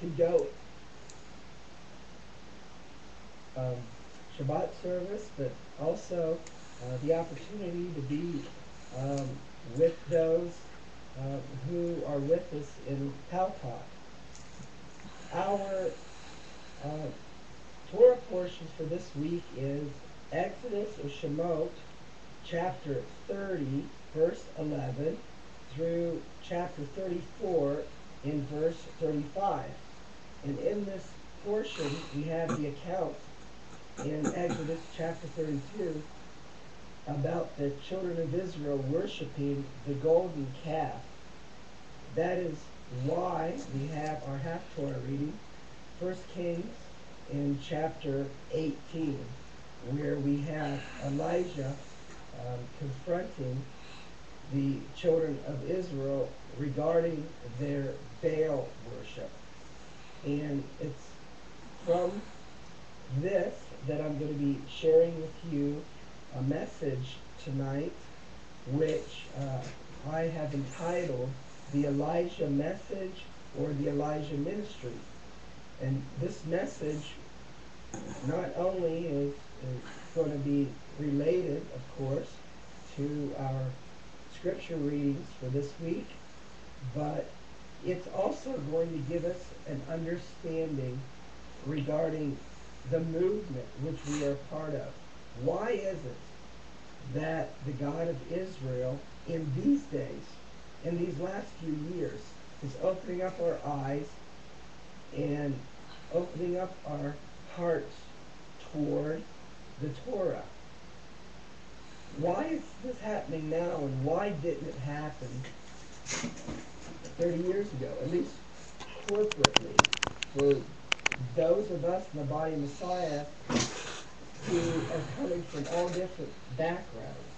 to go Shabbat service, but also the opportunity to be um, with those who are with us in Paltalk. Our uh, Torah portions for this week is Exodus or Shemot, chapter 30, verse 11, through chapter 34 in verse 35. And in this portion, we have the account in Exodus chapter 32 about the children of Israel worshiping the golden calf. That is why we have our half-Torah reading, 1 Kings in chapter 18, where we have Elijah confronting the children of Israel regarding their Baal worship. And it's from this that I'm going to be sharing with you a message tonight, which I have entitled The Elijah Message or the Elijah Ministry. And this message not only is going to be related, of course, to our scripture readings for this week, but it's also going to give us an understanding regarding the movement which we are part of. Why is it that the God of Israel in these days, in these last few years, is opening up our eyes and opening up our hearts toward the Torah? Why is this happening now, and why didn't it happen 30 years ago, at least corporately, for those of us in the body of Messiah who are coming from all different backgrounds?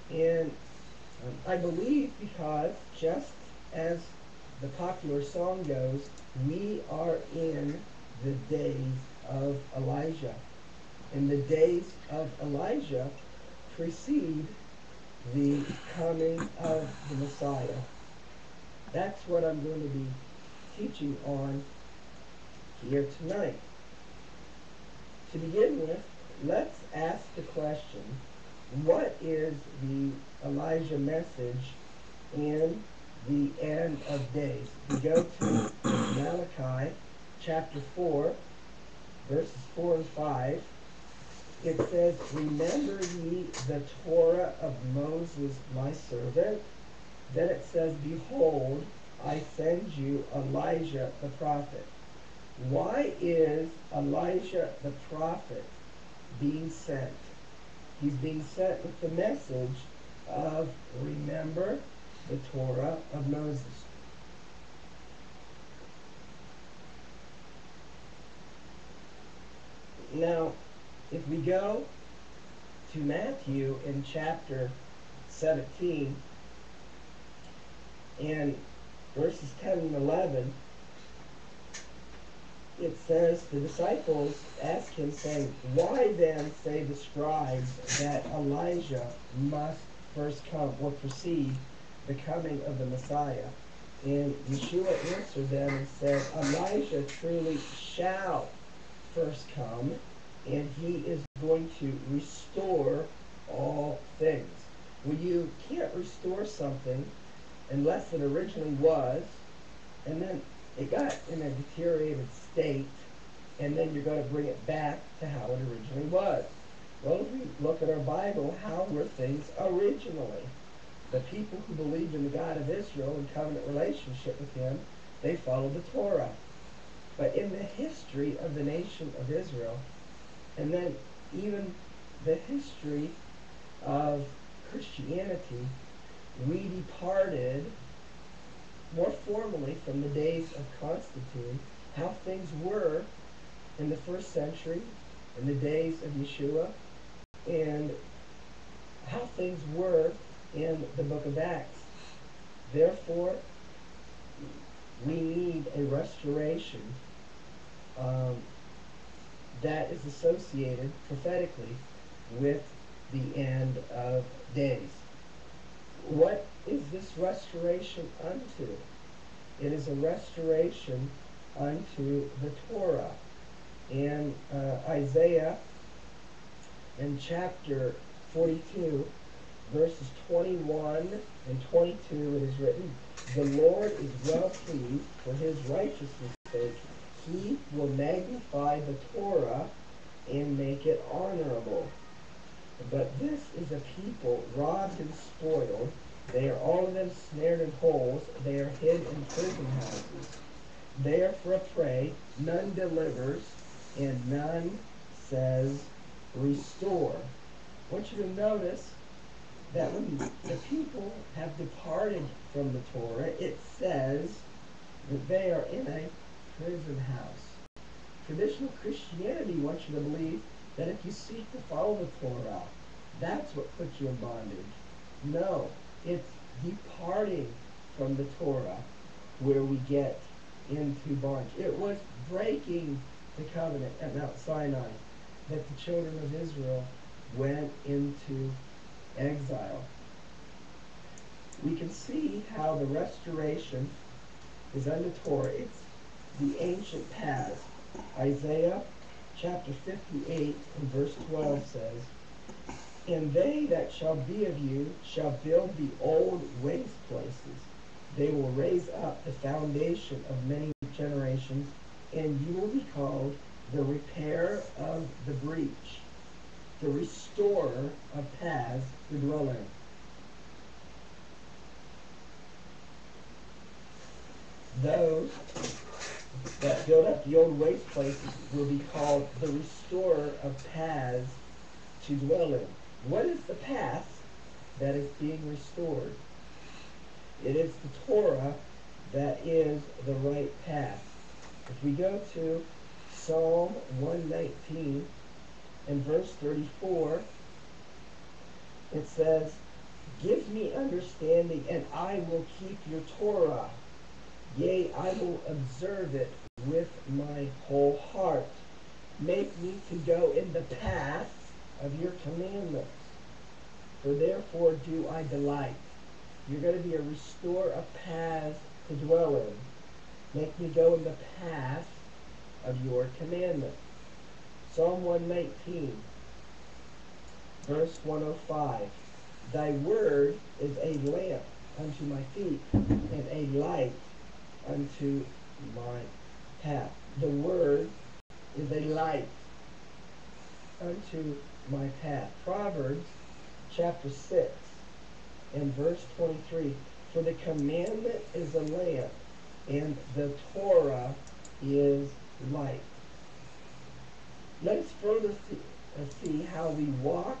And I believe because, just as the popular song goes, we are in the days of Elijah. And the days of Elijah precede the coming of the Messiah. That's what I'm going to be teaching on here tonight. To begin with, let's ask the question, what is the Elijah message in the end of days? We go to Malachi chapter 4, verses 4 and 5. It says, "Remember ye the Torah of Moses my servant." Then it says, "Behold, I send you Elijah the prophet." Why is Elijah the prophet being sent? He's being sent with the message of remember the Torah of Moses. Now, if we go to Matthew in chapter 17 and verses 10 and 11, it says, the disciples ask him, saying, "Why then say the scribes that Elijah must first come or precede the coming of the Messiah?" And Yeshua answered them and said, "Elijah truly shall first come, and he is going to restore all things." Well, you can't restore something unless it originally was, and then it got in a deteriorated state, and then you're going to bring it back to how it originally was. Well, if we look at our Bible, how were things originally? The people who believed in the God of Israel and covenant relationship with him, they followed the Torah. But in the history of the nation of Israel, and then even the history of Christianity, we departed more formally from the days of Constantine, how things were in the first century, in the days of Yeshua, and how things were in the book of Acts. Therefore, we need a restoration that is associated prophetically with the end of days. What is this restoration unto? It is a restoration unto the Torah. In Isaiah, in chapter 42, verses 21 and 22, it is written, "The Lord is well pleased for his righteousness' sake. He will magnify the Torah and make it honorable. But this is a people robbed and spoiled. They are all of them snared in holes. They are hid in prison houses. They are for a prey. None delivers, and none says, restore." I want you to notice that when the people have departed from the Torah, it says that they are in a prison house. Traditional Christianity wants you to believe that if you seek to follow the Torah, that's what puts you in bondage. No, it's departing from the Torah where we get into bondage. It was breaking the covenant at Mount Sinai that the children of Israel went into exile. We can see how the restoration is under Torah. It's the ancient paths. Isaiah chapter 58 and verse 12 says, "And they that shall be of you shall build the old waste places. They will raise up the foundation of many generations, and you will be called the repairer of the breach, the restorer of paths to dwell in." Those that build up the old waste places will be called the restorer of paths to dwell in. What is the path that is being restored? It is the Torah that is the right path. If we go to Psalm 119 and verse 34, it says, "Give me understanding, and I will keep your Torah. Yea, I will observe it with my whole heart. Make me to go in the path of your commandments, for therefore do I delight." You're going to be a restorer of paths to dwell in. Make me go in the path of your commandments. Psalm 119, verse 105. "Thy word is a lamp unto my feet, and a light unto my path." The word is a light unto my path. Proverbs chapter 6 and verse 23. "For the commandment is a lamp, and the Torah is light." Let's further see how we walk